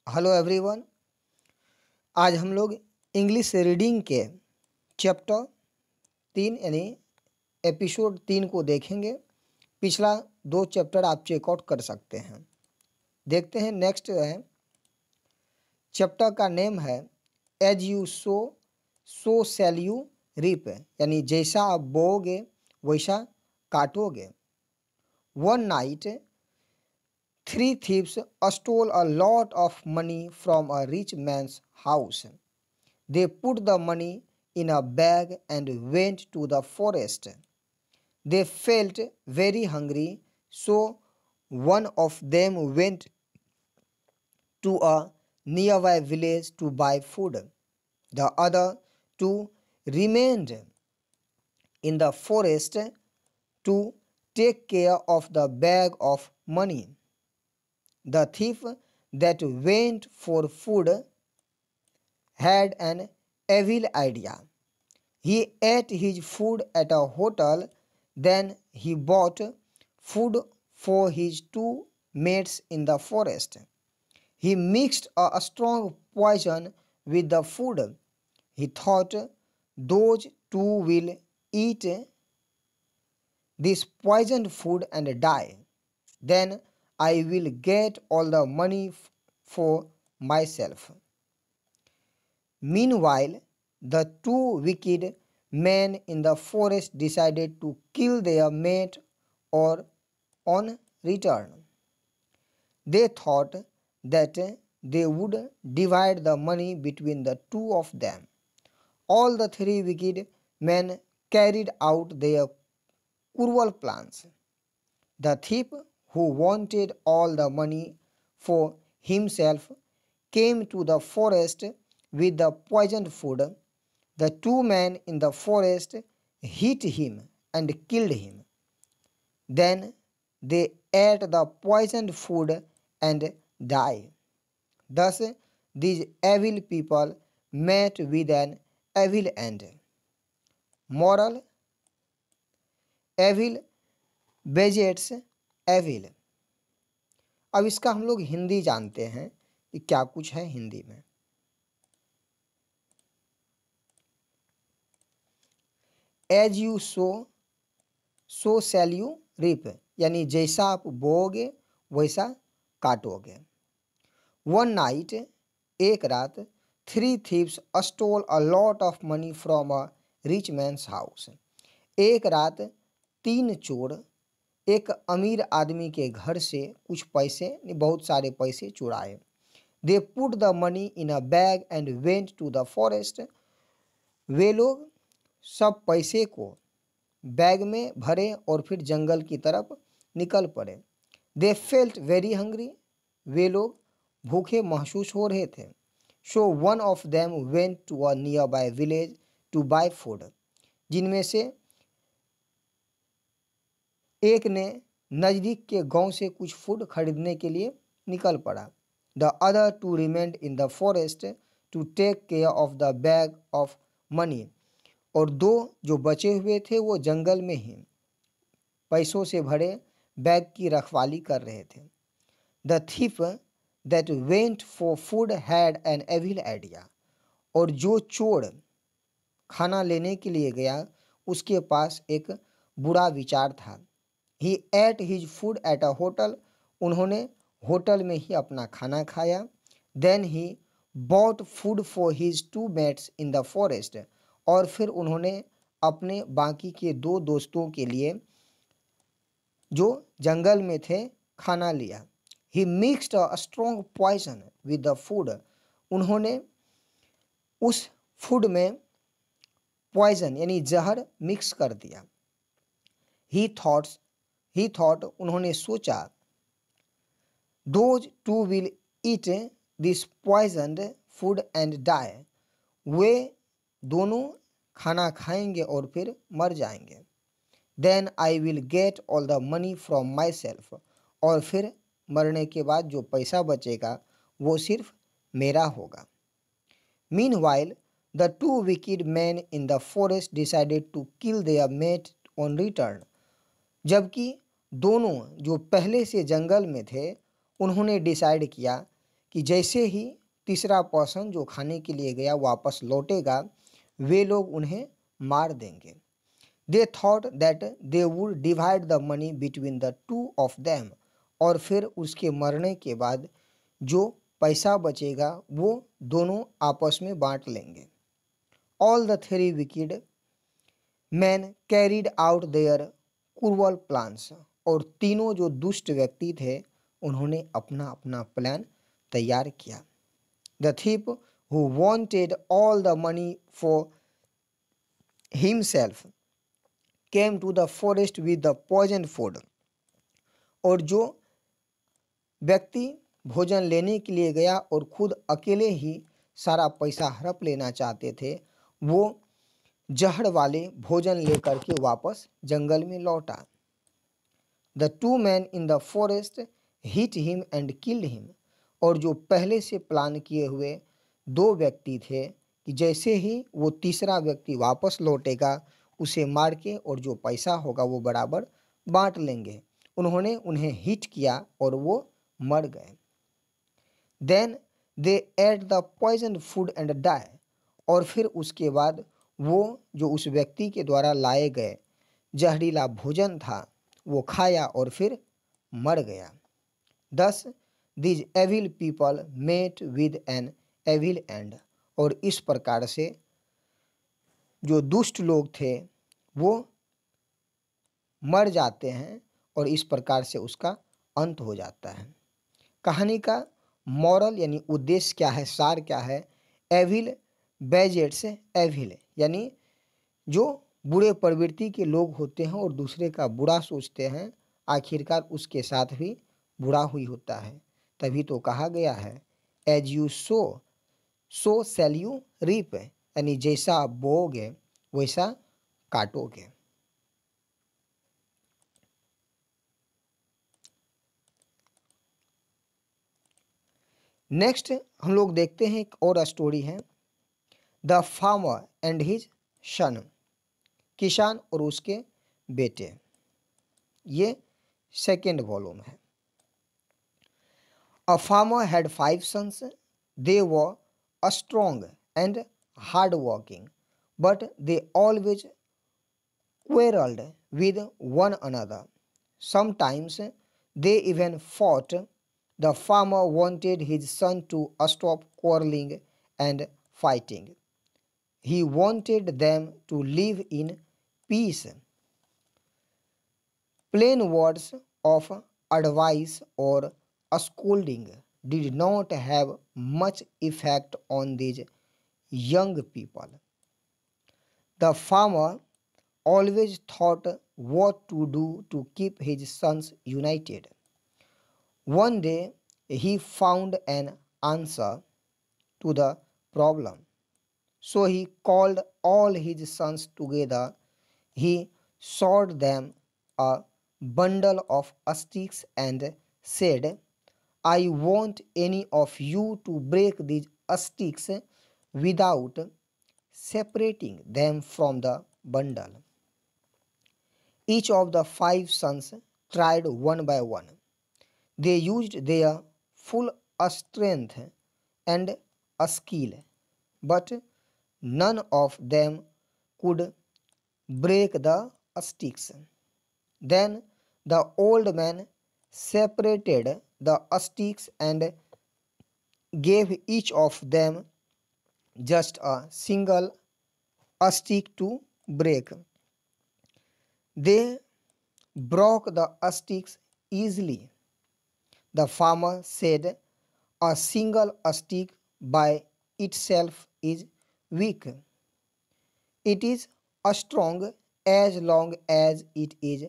Hello everyone. आज हम लोग इंग्लिश रीडिंग के चैप्टर 3 यानी एपिसोड 3 को देखेंगे। पिछला 2 चैप्टर आप चेकआउट कर सकते हैं। देखते हैं नेक्स्ट है चैप्टर का नेम है as you sow so shall you reap, यानी जैसा आप बोओगे वैसा काटोगे। One night 3 thieves stole a lot of money from a rich man's house. They put the money in a bag and went to the forest. They felt very hungry, so one of them went to a nearby village to buy food. The other two remained in the forest to take care of the bag of money. The thief that went for food had an evil idea. He ate his food at a hotel, then he bought food for his two mates in the forest. He mixed a strong poison with the food. He thought, those two will eat this poisoned food and die. Then I will get all the money for myself. Meanwhile, the two wicked men in the forest decided to kill their mate or on return. They thought that they would divide the money between the two of them. All the three wicked men carried out their cruel plans. The thief who wanted all the money for himself came to the forest with the poisoned food. The two men in the forest hit him and killed him. Then they ate the poisoned food and died. Thus, these evil people met with an evil end. Moral: evil begets evil. अब इसका हम लोग हिंदी जानते हैं कि क्या कुछ है हिंदी में। As you sow so shall you reap, यानी जैसा आप बोओगे वैसा काटोगे। वन नाइट, एक रात, 3 thieves stole a lot of money from a rich man's house. एक रात 3 चोर एक अमीर आदमी के घर से कुछ पैसे, बहुत सारे पैसे चुराए। They put the money in a bag and went to the forest. वे लोग सब पैसे को बैग में भरे और फिर जंगल की तरफ निकल पड़े। They felt very hungry. वे लोग भूखे महसूस हो रहे थे। So one of them went to a nearby village to buy food. जिनमें से एक ने नज़दीक के गांव से कुछ फूड खरीदने के लिए निकल पड़ा। The other two remained in the forest to take care of the bag of money. और दो जो बचे हुए थे वो जंगल में ही पैसों से भरे बैग की रखवाली कर रहे थे। The thief that went for food had an evil idea. और जो चोर खाना लेने के लिए गया उसके पास एक बुरा विचार था। He ate his food at a hotel. उन्होंने होटल में ही अपना खाना खाया। Then he bought food for his two mates in the forest. और फिर उन्होंने अपने बाकी के 2 दोस्तों के लिए जो जंगल में थे खाना लिया। He mixed a strong poison with the food. उन्होंने उस फूड में पॉइजन यानी जहर मिक्स कर दिया। He thought उन्होंने सोचा, those two will eat this poisoned food and die. वे दोनों खाना खाएंगे और फिर मर जाएंगे। Then I will get all the money from myself. और फिर मरने के बाद जो पैसा बचेगा वो सिर्फ मेरा होगा। Meanwhile, the two wicked men in the forest decided to kill their mate on return. जबकि दोनों जो पहले से जंगल में थे उन्होंने डिसाइड किया कि जैसे ही तीसरा पर्सन जो खाने के लिए गया वापस लौटेगा, वे लोग उन्हें मार देंगे। They thought that they would divide the money between the two of them, और फिर उसके मरने के बाद जो पैसा बचेगा वो दोनों आपस में बांट लेंगे। All the three wicked man carried out their cruel plans, और तीनों जो दुष्ट व्यक्ति थे उन्होंने अपना अपना प्लान तैयार किया। The thief who wanted all the money for himself came to the forest with the poisoned food, और जो व्यक्ति भोजन लेने के लिए गया और खुद अकेले ही सारा पैसा हड़प लेना चाहते थे, वो जहर वाले भोजन लेकर के वापस जंगल में लौटा। The two man in the forest hit him and killed him, और जो पहले से प्लान किए हुए दो व्यक्ति थे कि जैसे ही वो तीसरा व्यक्ति वापस लौटेगा उसे मार के और जो पैसा होगा वो बराबर बांट लेंगे, उन्होंने उन्हें हिट किया और वो मर गए। Then they ate the poison food and die, और फिर उसके बाद वो जो उस व्यक्ति के द्वारा लाए गए जहरीला भोजन था वो खाया और फिर मर गया। Thus these evil people met with an evil end, और इस प्रकार से जो दुष्ट लोग थे वो मर जाते हैं और इस प्रकार से उसका अंत हो जाता है। कहानी का मॉरल यानी उद्देश्य क्या है, सार क्या है? एविल बेजेट्स एविल, यानी जो बुरे प्रवृत्ति के लोग होते हैं और दूसरे का बुरा सोचते हैं, आखिरकार उसके साथ भी बुरा हुई होता है। तभी तो कहा गया है as you sow shall you reap, यानी जैसा आप बोओगे वैसा काटोगे। नेक्स्ट हम लोग देखते हैं एक और स्टोरी है, the farmer and his son, किसान और उसके बेटे। ये सेकेंड वॉल्यूम है। A farmer had 5 sons. They were strong and hard-working, but they always quarreled with one another. Sometimes they even fought. The farmer wanted his son to stop quarreling and fighting. He wanted them to live in peace. Plain words of advice or scolding did not have much effect on these young people. The farmer always thought what to do to keep his sons united. One day he found an answer to the problem. So he called all his sons together. He showed them a bundle of sticks and said, I want any of you to break these sticks without separating them from the bundle. Each of the 5 sons tried one by one. They used their full strength and skill, but none of them could break the sticks. Then the old man separated the sticks and gave each of them just a single stick to break. They broke the sticks easily. The farmer said, a single stick by itself is weak. It is strong as long as it is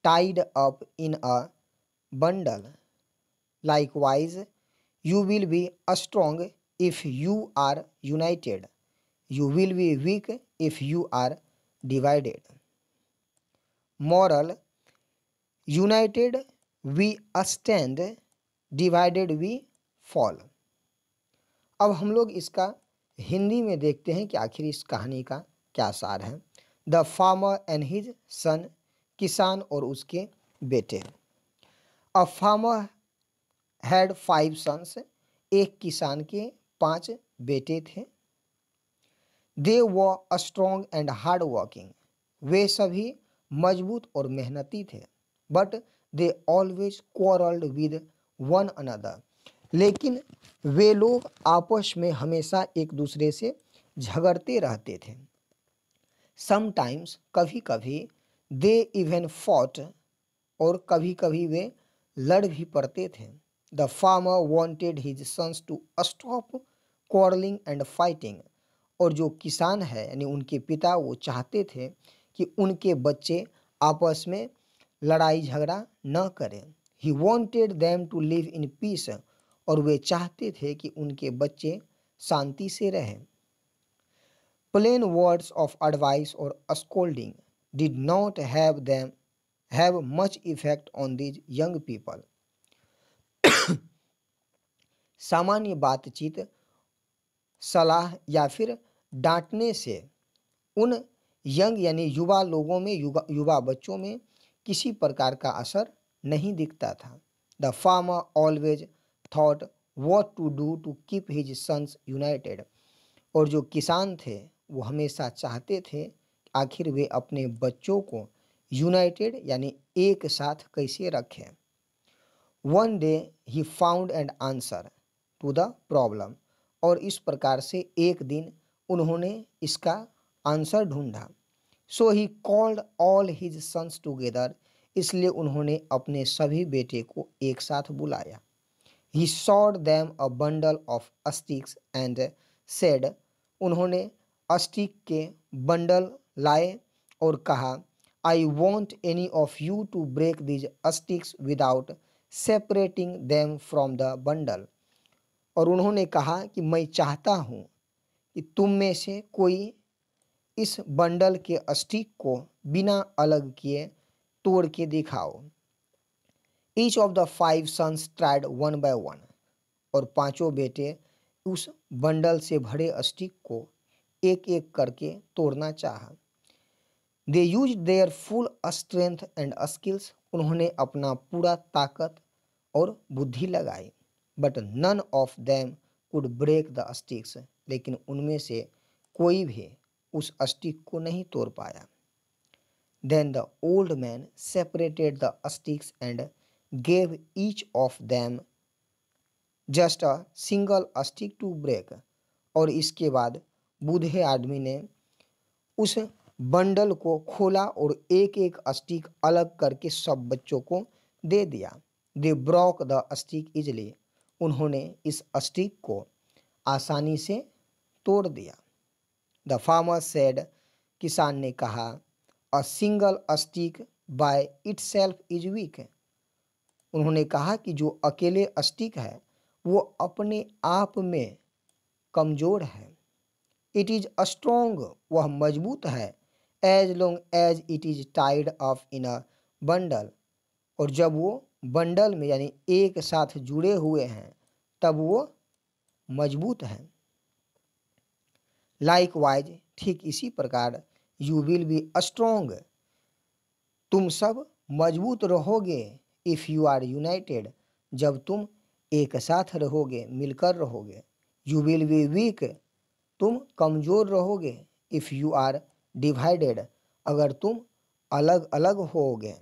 tied up in a bundle. Likewise, you will be strong if you are united. You will be weak if you are divided. Moral: united we stand, divided we fall. अब हम लोग इसका हिंदी में देखते हैं कि आखिर इस कहानी का क्या सार है। The farmer and his son, किसान और उसके बेटे। अ फार्मर हैड 5 सन्स, एक किसान के 5 बेटे थे। दे वर स्ट्रॉन्ग एंड हार्ड वर्किंग, वे सभी मजबूत और मेहनती थे। But they always quarrelled with one another, लेकिन वे लोग आपस में हमेशा एक दूसरे से झगड़ते रहते थे। समटाइम्स, कभी कभी, दे इवन फॉट, और कभी कभी वे लड़ भी पड़ते थे। The farmer wanted his sons to stop quarrelling and fighting, और जो किसान है यानी उनके पिता, वो चाहते थे कि उनके बच्चे आपस में लड़ाई झगड़ा न करें। He wanted them to live in peace, और वे चाहते थे कि उनके बच्चे शांति से रहें। Plain words of advice or scolding did not have much effect on these young people. सामान्य बातचीत, सलाह या फिर डांटने से उन यंग यानी युवा लोगों में, युवा बच्चों में किसी प्रकार का असर नहीं दिखता था। The farmer always thought what to do to keep his sons united, और जो किसान थे वो हमेशा चाहते थे आखिर वे अपने बच्चों को यूनाइटेड यानी एक साथ कैसे रखें। One day he found an answer to the problem, और इस प्रकार से एक दिन उन्होंने इसका आंसर ढूंढा। So he called all his sons together, इसलिए उन्होंने अपने सभी बेटे को एक साथ बुलाया। He showed them a bundle of sticks and said, उन्होंने स्टिक के बंडल लाए और कहा, I want any of you to break these sticks without separating them from the bundle, और उन्होंने कहा कि मैं चाहता हूँ कि तुम में से कोई इस बंडल के स्टिक को बिना अलग किए तोड़ के दिखाओ। Each of the 5 sons tried one by one, और पांचों बेटे उस बंडल से भरे स्टिक को एक एक करके तोड़ना चाहा। They use their full strength and skills, उन्होंने अपना पूरा ताकत और बुद्धि लगाई। But none of them could break the sticks, लेकिन उनमें से कोई भी उस स्टिक को नहीं तोड़ पाया। Then the old man separated the sticks and gave each of them just a single stick to break, और इसके बाद बूढ़े आदमी ने उस बंडल को खोला और एक एक स्टिक अलग करके सब बच्चों को दे दिया। They broke the stick easily, उन्होंने इस स्टिक को आसानी से तोड़ दिया। द फार्मर सेड, किसान ने कहा, अ single stick by itself is weak, उन्होंने कहा कि जो अकेले स्टिक है वो अपने आप में कमज़ोर है। इट इज़ स्ट्रॉन्ग, वह मजबूत है। As long as it is tied up in a bundle, और जब वो बंडल में यानी एक साथ जुड़े हुए हैं तब वो मजबूत है। लाइकवाइज, ठीक इसी प्रकार, यू विल बी स्ट्रॉन्ग, तुम सब मजबूत रहोगे। इफ़ यू आर यूनाइटेड, जब तुम एक साथ रहोगे, मिलकर रहोगे। यू विल बी वीक, तुम कमज़ोर रहोगे। इफ़ यू आर डिवाइडेड, अगर तुम अलग अलग होगे।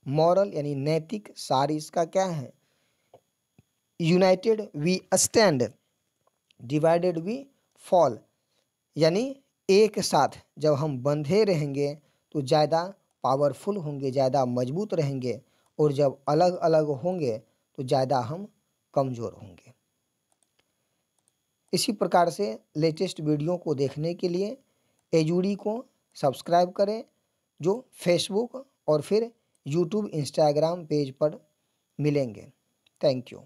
मॉरल यानी नैतिक सार इसका क्या है? United we stand, divided we fall, यानी एक साथ जब हम बंधे रहेंगे तो ज़्यादा पावरफुल होंगे, ज़्यादा मजबूत रहेंगे, और जब अलग अलग होंगे तो ज़्यादा हम कमज़ोर होंगे। इसी प्रकार से लेटेस्ट वीडियो को देखने के लिए एजुडी को सब्सक्राइब करें, जो फेसबुक और फिर यूट्यूब इंस्टाग्राम पेज पर मिलेंगे। Thank you.